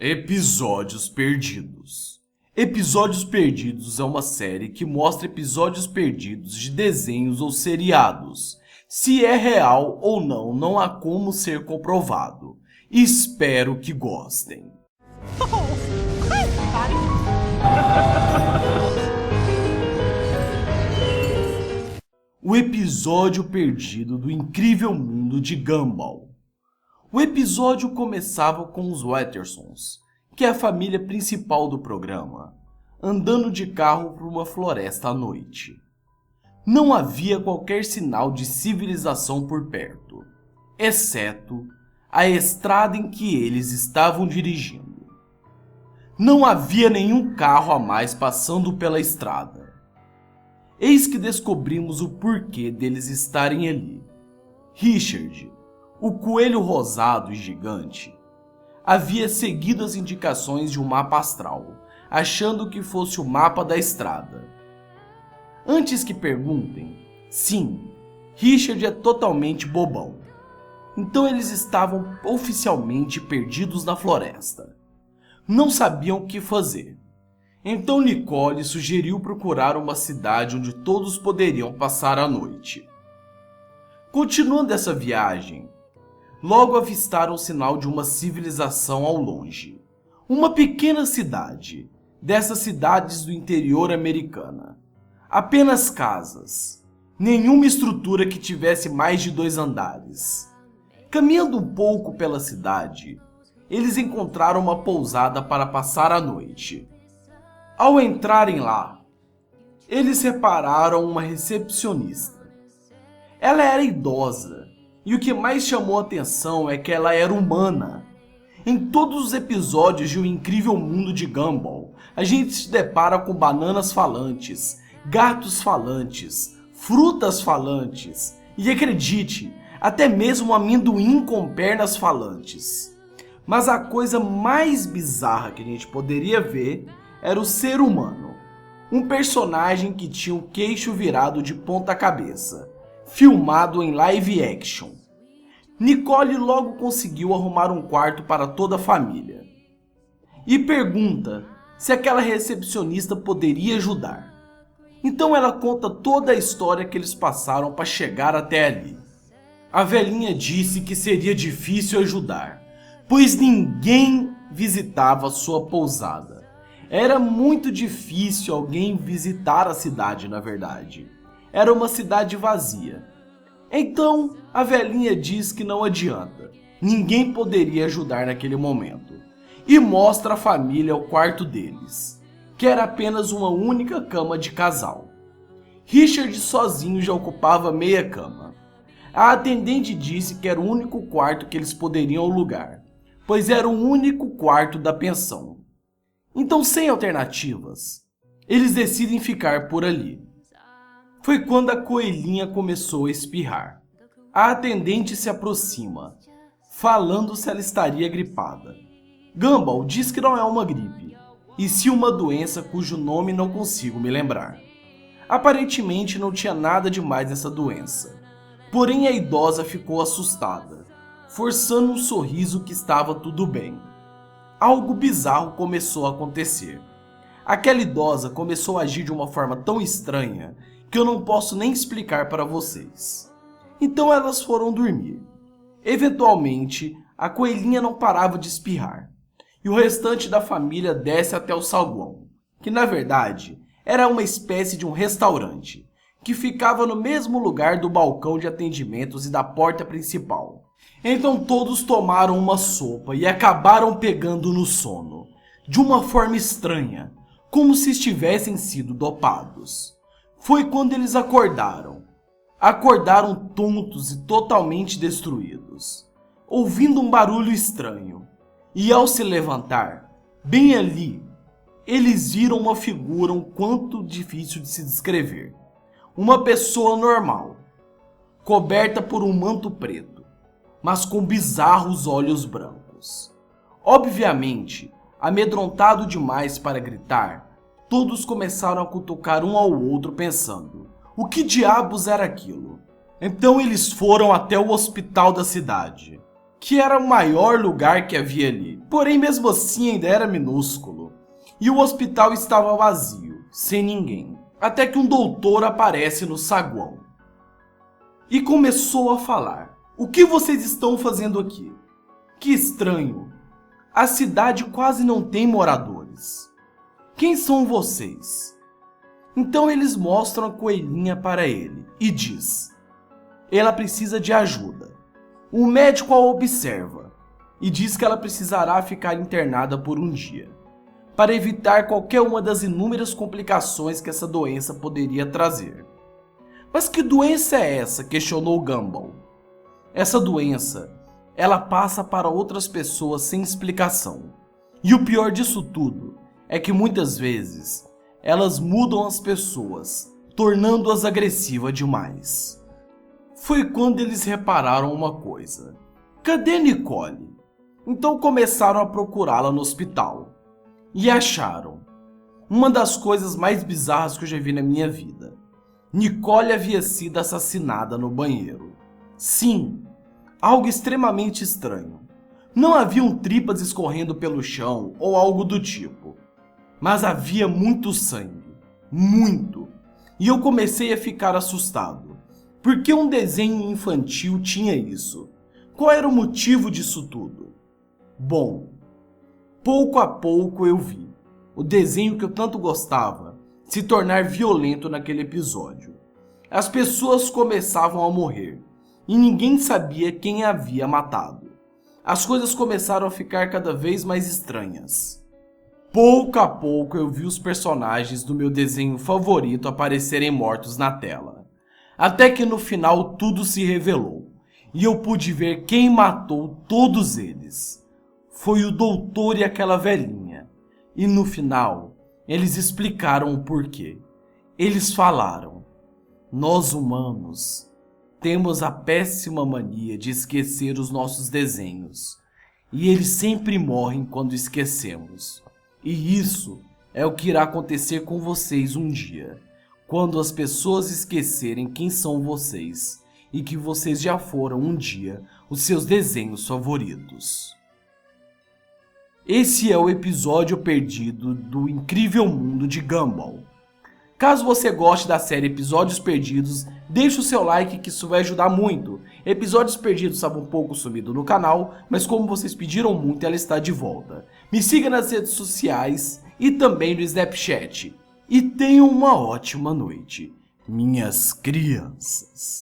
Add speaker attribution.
Speaker 1: Episódios Perdidos. Episódios Perdidos é uma série que mostra episódios perdidos de desenhos ou seriados. Se é real ou não há como ser comprovado. Espero que gostem. O episódio perdido do incrível mundo de Gumball. O episódio começava com os Wattersons, que é a família principal do programa, andando de carro por uma floresta à noite. Não havia qualquer sinal de civilização por perto, exceto a estrada em que eles estavam dirigindo. Não havia nenhum carro a mais passando pela estrada. Eis que descobrimos o porquê deles estarem ali. Richard, o coelho rosado e gigante, havia seguido as indicações de um mapa astral, achando que fosse o mapa da estrada. Antes que perguntem, sim, Richard é totalmente bobão. Então eles estavam oficialmente perdidos na floresta. Não sabiam o que fazer. Então Nicole sugeriu procurar uma cidade onde todos poderiam passar a noite. Continuando essa viagem, logo avistaram o sinal de uma civilização ao longe. Uma pequena cidade, dessas cidades do interior americana. Apenas casas, nenhuma estrutura que tivesse mais de 2 andares. Caminhando um pouco pela cidade, eles encontraram uma pousada para passar a noite. Ao entrarem lá, eles repararam uma recepcionista. Ela era idosa, e o que mais chamou a atenção é que ela era humana. Em todos os episódios de O Incrível Mundo de Gumball, a gente se depara com bananas falantes, gatos falantes, frutas falantes e, acredite, até mesmo um amendoim com pernas falantes. Mas a coisa mais bizarra que a gente poderia ver era o ser humano, um personagem que tinha o queixo virado de ponta cabeça, filmado em live action. Nicole logo conseguiu arrumar um quarto para toda a família e pergunta se aquela recepcionista poderia ajudar. Então ela conta toda a história que eles passaram para chegar até ali. A velhinha disse que seria difícil ajudar, pois ninguém visitava sua pousada. Era muito difícil alguém visitar a cidade, na verdade. Era uma cidade vazia. Então, a velhinha diz que não adianta. Ninguém poderia ajudar naquele momento. E mostra a família o quarto deles, que era apenas uma única cama de casal. Richard sozinho já ocupava meia cama. A atendente disse que era o único quarto que eles poderiam alugar, pois era o único quarto da pensão. Então, sem alternativas, eles decidem ficar por ali. Foi quando a coelhinha começou a espirrar. A atendente se aproxima, falando se ela estaria gripada. Gumball diz que não é uma gripe, e sim uma doença cujo nome não consigo me lembrar. Aparentemente não tinha nada demais nessa doença, porém a idosa ficou assustada, forçando um sorriso que estava tudo bem. Algo bizarro começou a acontecer. Aquela idosa começou a agir de uma forma tão estranha que eu não posso nem explicar para vocês. Então elas foram dormir. Eventualmente, a coelhinha não parava de espirrar, e o restante da família desce até o saguão, que na verdade era uma espécie de um restaurante, que ficava no mesmo lugar do balcão de atendimentos e da porta principal. Então todos tomaram uma sopa e acabaram pegando no sono, de uma forma estranha, como se estivessem sido dopados. Foi quando eles acordaram. Acordaram tontos e totalmente destruídos, ouvindo um barulho estranho. E ao se levantar, bem ali, eles viram uma figura um quanto difícil de se descrever. Uma pessoa normal, coberta por um manto preto, mas com bizarros olhos brancos. Obviamente, amedrontado demais para gritar, todos começaram a cutucar um ao outro pensando, o que diabos era aquilo? Então eles foram até o hospital da cidade, que era o maior lugar que havia ali, Porém, mesmo assim, ainda era minúsculo. E o hospital estava vazio, sem ninguém. Até que um doutor aparece no saguão. E começou a falar. O que vocês estão fazendo aqui? Que estranho. A cidade quase não tem moradores. Quem são vocês? Então eles mostram a coelhinha para ele e diz: ela precisa de ajuda. O médico a observa e diz que ela precisará ficar internada por um dia, para evitar qualquer uma das inúmeras complicações que essa doença poderia trazer. Mas que doença é essa? Questionou Gumball. Essa doença, ela passa para outras pessoas sem explicação. E o pior disso tudo é que muitas vezes elas mudam as pessoas, tornando-as agressivas demais. Foi quando eles repararam uma coisa. Cadê Nicole? Então começaram a procurá-la no hospital. E acharam uma das coisas mais bizarras que eu já vi na minha vida. Nicole havia sido assassinada no banheiro. Sim, algo extremamente estranho. Não haviam tripas escorrendo pelo chão ou algo do tipo. Mas havia muito sangue. Muito. E eu comecei a ficar assustado. Por que um desenho infantil tinha isso? Qual era o motivo disso tudo? Bom, pouco a pouco eu vi o desenho que eu tanto gostava se tornar violento naquele episódio. As pessoas começavam a morrer e ninguém sabia quem a havia matado. As coisas começaram a ficar cada vez mais estranhas. Pouco a pouco eu vi os personagens do meu desenho favorito aparecerem mortos na tela. Até que no final tudo se revelou e eu pude ver quem matou todos eles. Foi o doutor e aquela velhinha. E no final, eles explicaram o porquê. Eles falaram: nós humanos temos a péssima mania de esquecer os nossos desenhos. E eles sempre morrem quando esquecemos. E isso é o que irá acontecer com vocês um dia. Quando as pessoas esquecerem quem são vocês. E que vocês já foram um dia os seus desenhos favoritos. Esse é o episódio perdido do Incrível Mundo de Gumball. Caso você goste da série Episódios Perdidos, deixe o seu like que isso vai ajudar muito. Episódios Perdidos estava um pouco sumido no canal, mas como vocês pediram muito, ela está de volta. Me siga nas redes sociais e também no Snapchat. E tenham uma ótima noite, minhas crianças.